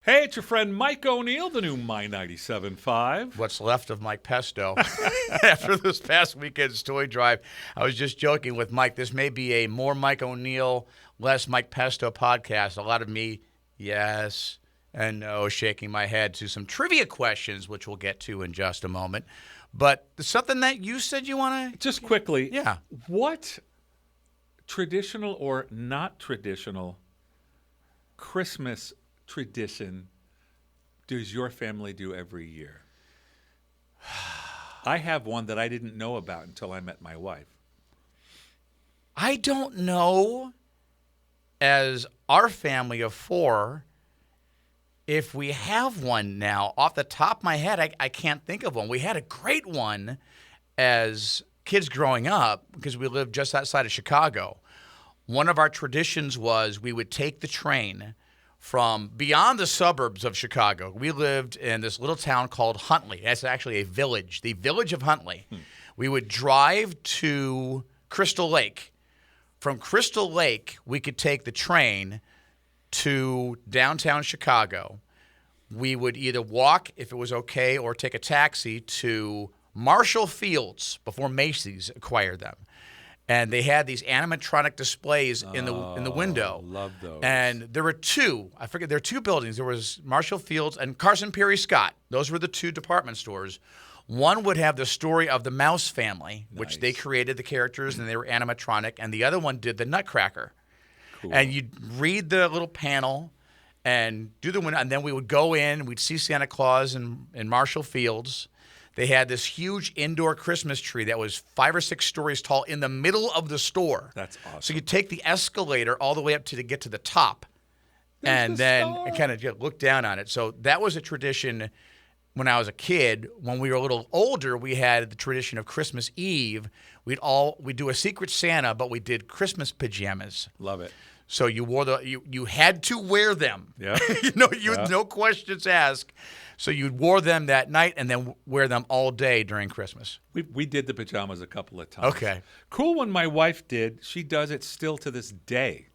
Hey, it's your friend Mike O'Neill, the new My 97.5. What's left of Mike Pesto after this past weekend's toy drive. I was just joking with Mike. This may be a more Mike O'Neill, less Mike Pesto podcast. A lot of me, yes and no, shaking my head to some trivia questions, which we'll get to in just a moment. But something that you said you want to... Just quickly, Yeah. What traditional or not traditional Christmas tradition does your family do every year? I have one that I didn't know about until I met my wife. I don't know, as our family of four, if we have one now. Off the top of my head, I can't think of one. We had a great one as kids growing up because we lived just outside of Chicago. One of our traditions was we would take the train from beyond the suburbs of Chicago. We lived in this little town called Huntley. That's actually a village, the village of Huntley. We would drive to Crystal Lake. From Crystal Lake, we could take the train to downtown Chicago. We would either walk, if it was okay, or take a taxi to Marshall Fields before Macy's acquired them. And they had these animatronic displays in the window. Love those. And there were two. I forget. There were two buildings. There was Marshall Fields and Carson Perry Scott. Those were the two department stores. One would have the story of the Mouse family, which they created the characters and they were animatronic. And the other one did the Nutcracker. Cool. And you'd read the little panel and do the window. And then we would go in. We'd see Santa Claus in Marshall Fields. They had this huge indoor Christmas tree that was 5 or 6 stories tall in the middle of the store. That's awesome. So you take the escalator all the way up to get to the top, and then kind of look down on it. So that was a tradition when I was a kid. When we were a little older, we had the tradition of Christmas Eve. We'd do a Secret Santa, but we did Christmas pajamas. Love it. So you wore you had to wear them. Yeah. No questions asked. So you wore them that night and then wear them all day during Christmas. We did the pajamas a couple of times. Okay. Cool one my wife did. She does it still to this day.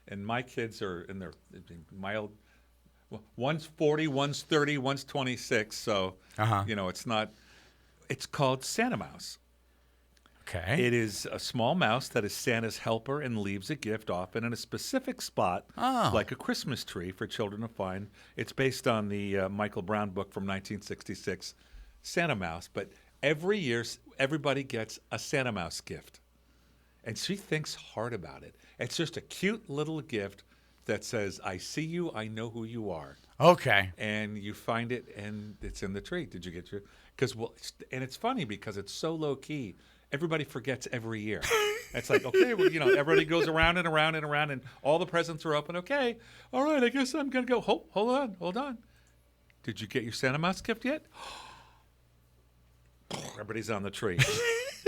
And my kids are in their mild. Well, one's 40, one's 30, one's 26. So, it's called Santa Mouse. Okay. It is a small mouse that is Santa's helper and leaves a gift often in a specific spot, like a Christmas tree for children to find. It's based on the Michael Brown book from 1966, Santa Mouse. But every year, everybody gets a Santa Mouse gift. And she thinks hard about it. It's just a cute little gift that says, I see you, I know who you are. Okay. And you find it, and it's in the tree. Did you get your... And it's funny because it's so low-key. Everybody forgets every year. It's like, okay, well, everybody goes around and around and around, and all the presents are open. Okay, all right, I guess I'm going to go. Hold on. Did you get your Santa Mouse gift yet? Everybody's on the tree.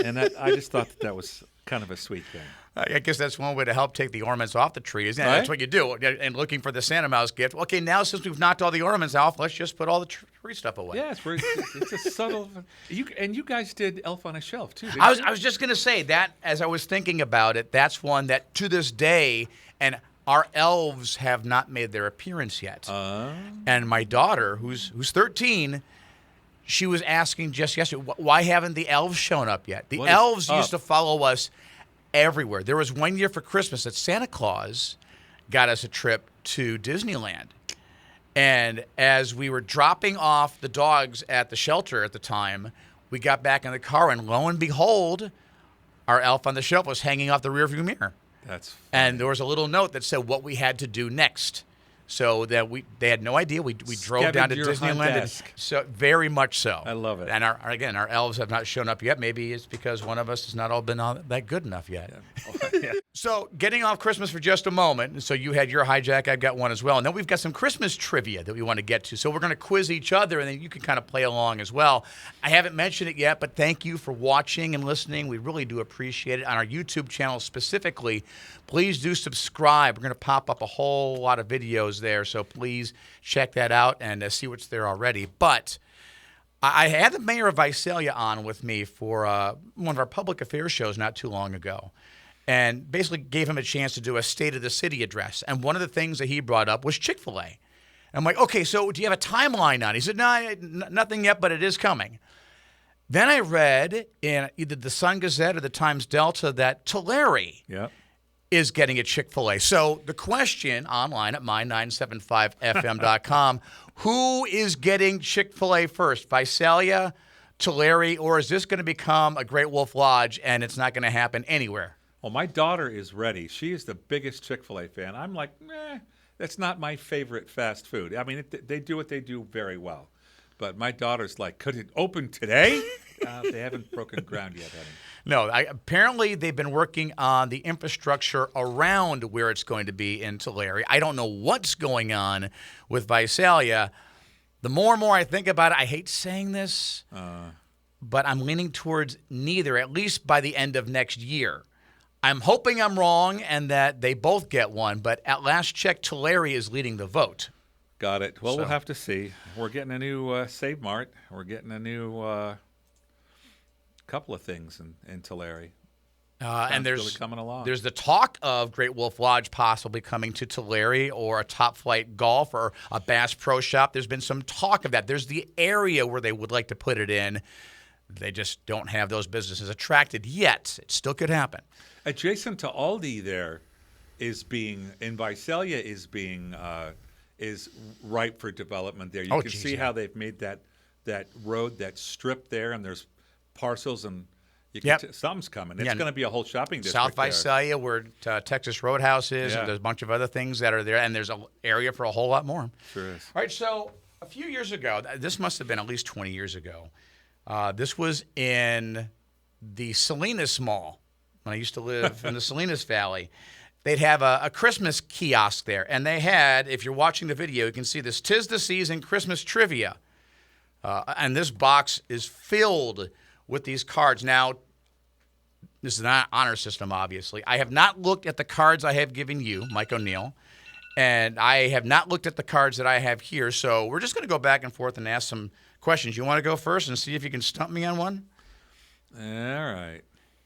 And I just thought that was kind of a sweet thing. I guess that's one way to help take the ornaments off the tree, isn't it? Right? That's what you do. And looking for the Santa Mouse gift. Okay, now since we've knocked all the ornaments off, let's just put all the tree stuff away. Yeah, it's a subtle. You guys did Elf on a Shelf too. Didn't I you? was just going to say that as I was thinking about it, that's one that to this day, and our elves have not made their appearance yet. And my daughter, who's 13, she was asking just yesterday, why haven't the elves shown up yet? The elves used to follow us everywhere. There was one year for Christmas that Santa Claus got us a trip to Disneyland. And as we were dropping off the dogs at the shelter at the time, we got back in the car, and lo and behold, our elf on the shelf was hanging off the rearview mirror. That's funny. And there was a little note that said what we had to do next. So that they had no idea. We drove down to Scavenger hunt Disneyland. esque. So very much so. I love it. And our elves have not shown up yet. Maybe it's because one of us has not all been that good enough yet. Yeah. So getting off Christmas for just a moment. So you had your hijack. I've got one as well. And then we've got some Christmas trivia that we want to get to. So we're going to quiz each other, and then you can kind of play along as well. I haven't mentioned it yet, but thank you for watching and listening. We really do appreciate it. On our YouTube channel specifically, please do subscribe. We're going to pop up a whole lot of videos there. So please check that out and see what's there already. But I had the mayor of Visalia on with me for one of our public affairs shows not too long ago, and basically gave him a chance to do a State of the City address. And one of the things that he brought up was Chick-fil-A. I'm like, okay, so do you have a timeline on it? He said, no, nothing yet, but it is coming. Then I read in either the Sun Gazette or the Times Delta that Tulare is getting a Chick-fil-A. So the question online at my975fm.com, who is getting Chick-fil-A first? Visalia, Tulare, or is this going to become a Great Wolf Lodge and it's not going to happen anywhere? Well, my daughter is ready. She is the biggest Chick-fil-A fan. I'm like, that's not my favorite fast food. I mean, they do what they do very well. But my daughter's like, could it open today? They haven't broken ground yet, have they? No, apparently they've been working on the infrastructure around where it's going to be in Tulare. I don't know what's going on with Visalia. The more and more I think about it, I hate saying this, but I'm leaning towards neither, at least by the end of next year. I'm hoping I'm wrong and that they both get one, but at last check, Tulare is leading the vote. Got it. Well, we'll have to see. We're getting a new Save Mart. We're getting a new couple of things in Tulare. And there's really coming along. There's the talk of Great Wolf Lodge possibly coming to Tulare, or a Top Flight Golf, or a Bass Pro Shop. There's been some talk of that. There's the area where they would like to put it in. They just don't have those businesses attracted yet. It still could happen. Adjacent to Aldi there is Visalia is ripe for development there. You can see how they've made that road, that strip there, and there's parcels, and something's coming. It's going to be a whole shopping district. South Visalia, where Texas Roadhouse is, and there's a bunch of other things that are there, and there's an area for a whole lot more. Sure is. All right, so a few years ago, this must have been at least 20 years ago, this was in the Salinas Mall, when I used to live in the Salinas Valley. They'd have a Christmas kiosk there, and they had, if you're watching the video, you can see this 'Tis the Season Christmas Trivia. And this box is filled with these cards. Now, this is not an honor system, obviously. I have not looked at the cards I have given you, Mike O'Neill, and I have not looked at the cards that I have here, so we're just going to go back and forth and ask some questions. You want to go first and see if you can stump me on one? All right.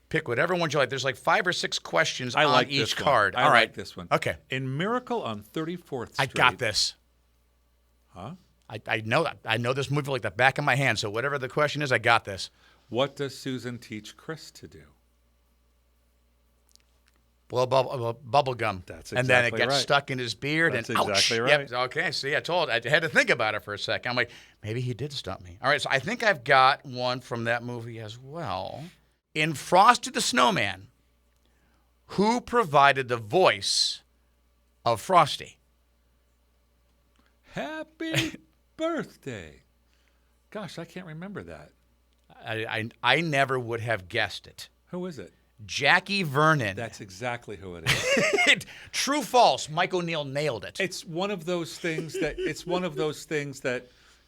Pick whatever one you like. There's like 5 or 6 questions on each card. I like this one. Okay. In Miracle on 34th Street. I got this. Huh? I know that. I know this movie like the back of my hand, so whatever the question is, I got this. What does Susan teach Chris to do? Blow bubble gum. That's exactly and then it gets right. stuck in his beard. That's and exactly ouch. right. Yep. Okay, see, I had to think about it for a second. I'm like, maybe he did stump me. All right, so I think I've got one from that movie as well. In Frosty the Snowman, who provided the voice of Frosty? Happy birthday. Gosh, I can't remember that. I never would have guessed it. Who is it? Jackie Vernon. That's exactly who it is. True, false. Mike O'Neill nailed it. It's one of those things that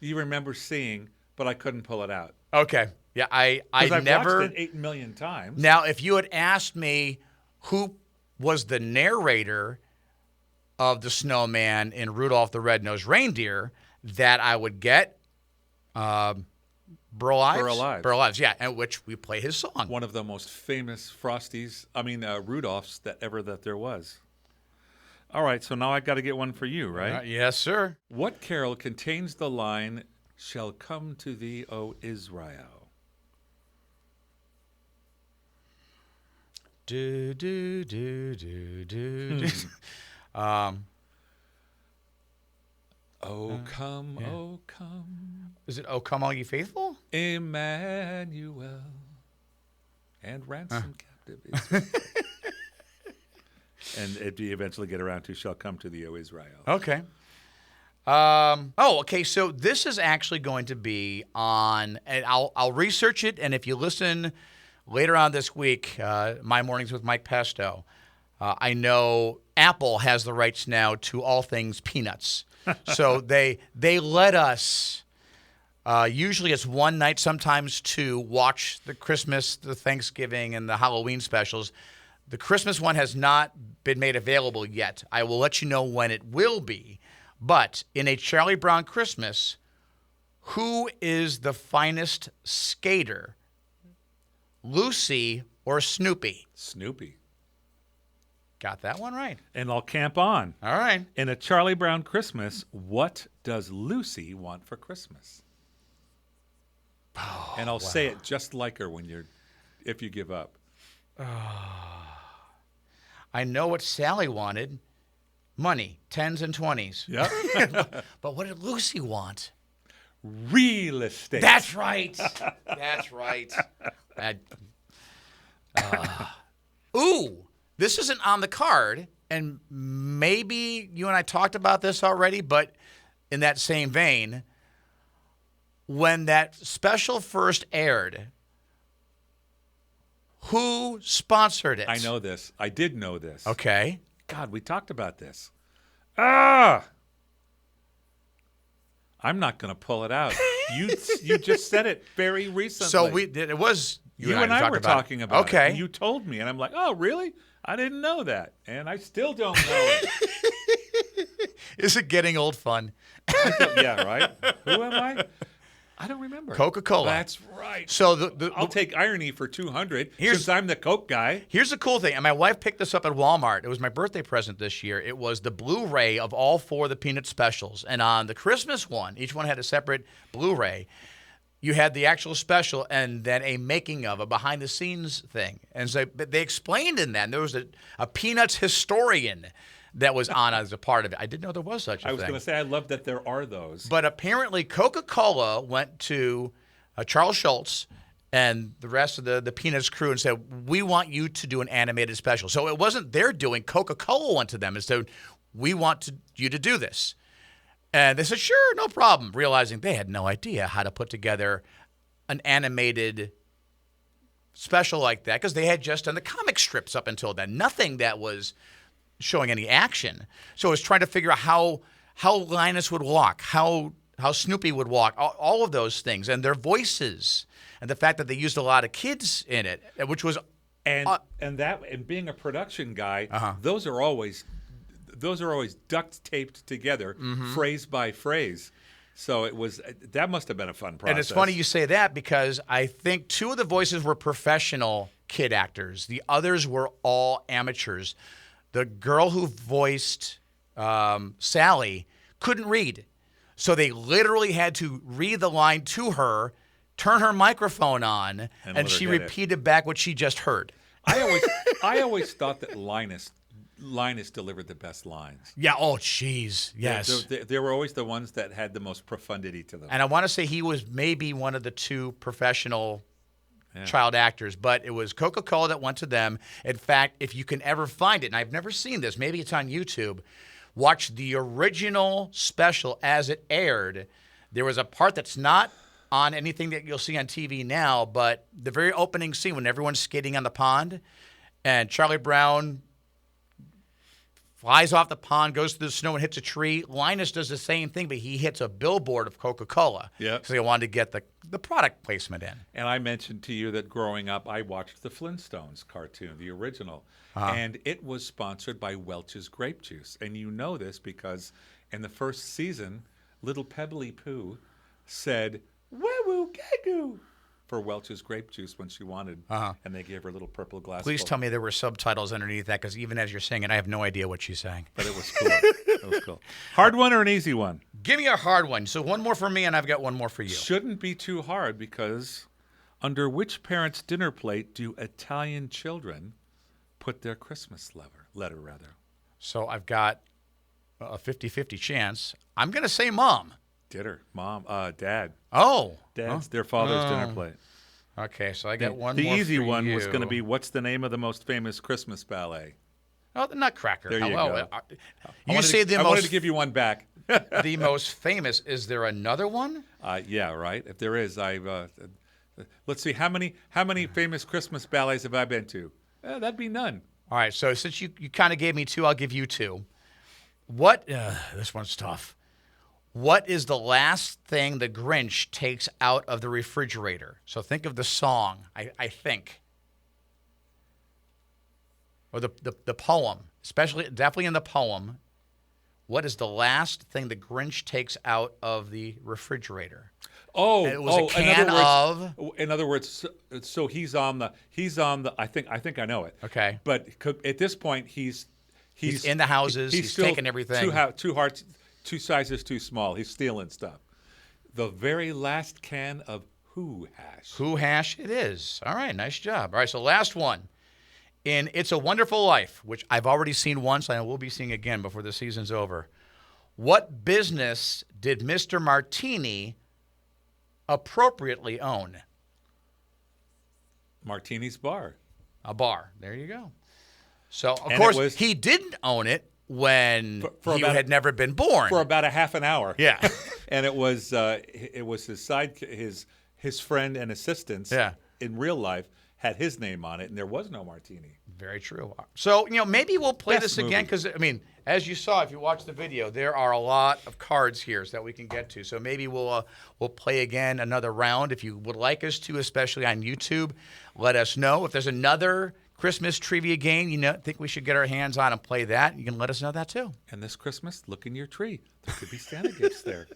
you remember seeing, but I couldn't pull it out. Okay. Yeah, I've never watched it 8 million times. Now, if you had asked me who was the narrator of the snowman in Rudolph the Red-Nosed Reindeer, that I would get Burl Ives. Burl Ives, yeah, and which we play his song. One of the most famous Rudolphs that there was. All right, so now I got to get one for you, right? Yes, sir. What carol contains the line, "Shall come to thee, O Israel"? Do do do do do. Oh come, oh come. Is it "Oh Come All Ye Faithful"? Emmanuel and ransom captive. And it eventually get around to "Shall come to thee, O Israel." Okay. Okay. So this is actually going to be on, and I'll research it. And if you listen later on this week, My Mornings with Mike Pesto, I know Apple has the rights now to all things peanuts. So they let us, usually it's one night, sometimes two, watch the Christmas, the Thanksgiving, and the Halloween specials. The Christmas one has not been made available yet. I will let you know when it will be. But in A Charlie Brown Christmas, who is the finest skater, Lucy or Snoopy? Snoopy. Got that one right. And I'll camp on. All right. In A Charlie Brown Christmas, what does Lucy want for Christmas? And I'll say it just like her if you give up. I know what Sally wanted. Money, 10s and 20s. Yep. But what did Lucy want? Real estate. That's right. That's right. Ooh, this isn't on the card, and maybe you and I talked about this already, but in that same vein, when that special first aired, who sponsored it? I know this. I did know this. Okay. God, we talked about this. I'm not going to pull it out. You just said it very recently. So it was you and I were talking about it. Okay. And you told me, and I'm like, oh, really? I didn't know that, and I still don't know it. Is it getting old fun? Yeah, right? Who am I? I don't remember. Coca-Cola. That's right. So I'll take irony for 200 since I'm the Coke guy. Here's the cool thing, and my wife picked this up at Walmart. It was my birthday present this year. It was the Blu-ray of all 4 of the Peanut specials. And on the Christmas one, each one had a separate Blu-ray. You had the actual special and then a making of, a behind-the-scenes thing. And so they explained in that, and there was a Peanuts historian that was on as a part of it. I didn't know there was such a thing. I was going to say, I love that there are those. But apparently Coca-Cola went to Charles Schultz and the rest of the Peanuts crew and said, we want you to do an animated special. So it wasn't their doing. Coca-Cola went to them and said, we want you to do this. And they said, sure, no problem, realizing they had no idea how to put together an animated special like that because they had just done the comic strips up until then. Nothing that was showing any action. So it was trying to figure out how Linus would walk, how Snoopy would walk, all of those things, and their voices, and the fact that they used a lot of kids in it, which was and being a production guy, those are always duct taped together, phrase by phrase. So that must have been a fun process. And it's funny you say that because I think 2 of the voices were professional kid actors. The others were all amateurs. The girl who voiced Sally couldn't read. So they literally had to read the line to her, turn her microphone on, and she repeated back what she just heard. I always thought that Linus delivered the best lines. Yeah, oh, jeez, yes. They were always the ones that had the most profundity to them. And I want to say he was maybe one of the 2 professional child actors, but it was Coca-Cola that went to them. In fact, if you can ever find it, and I've never seen this, maybe it's on YouTube, watch the original special as it aired. There was a part that's not on anything that you'll see on TV now, but the very opening scene when everyone's skating on the pond and Charlie Brown flies off the pond, goes through the snow, and hits a tree. Linus does the same thing, but he hits a billboard of Coca-Cola. Yeah. So they wanted to get the product placement in. And I mentioned to you that growing up, I watched the Flintstones cartoon, the original. And it was sponsored by Welch's Grape Juice. And you know this because in the first season, little Pebbly Pooh said, woo-woo, gagoo, for Welch's Grape Juice when she wanted, and they gave her a little purple glass. Please tell me there were subtitles underneath that, because even as you're saying it, I have no idea what she's saying. But it was cool. It was cool. Hard one or an easy one? Give me a hard one. So one more for me, and I've got one more for you. Shouldn't be too hard, because under which parent's dinner plate do Italian children put their Christmas letter? So I've got a 50-50 chance. I'm going to say mom. Dad. Oh. Dad's their father's dinner plate. Okay, so I got one more. The easy one you. was going to be, what's the name of the most famous Christmas ballet? Oh, the Nutcracker. There you go. I wanted to give you one back. The most famous. Is there another one? Yeah, right. If there is, let's see, how many famous Christmas ballets have I been to? That'd be none. All right, so since you kind of gave me 2, I'll give you 2. This one's tough. What is the last thing the Grinch takes out of the refrigerator? So think of the song, I think. Or the poem, definitely in the poem. What is the last thing the Grinch takes out of the refrigerator? Oh, And it was a can of. In other words, so he's on the. I think I know it. Okay. But at this point, he's in the houses. He's still taking everything. Two sizes too small. He's stealing stuff. The very last can of Who hash. Who hash it is. All right, nice job. All right, so last one. In It's a Wonderful Life, which I've already seen once and I will be seeing again before the season's over. What business did Mr. Martini appropriately own? Martini's Bar. A bar. There you go. So, of course, he didn't own it when he had never been born. For about a half an hour. Yeah. And it was his friend and assistants in real life had his name on it, and there was no Martini. Very true. So, maybe we'll play this again because, as you saw, if you watch the video, there are a lot of cards here that we can get to. So maybe we'll play again another round. If you would like us to, especially on YouTube, let us know. If there's another Christmas trivia game think we should get our hands on and play that, you can let us know that too. And this Christmas, look in your tree. There could be Santa gifts there.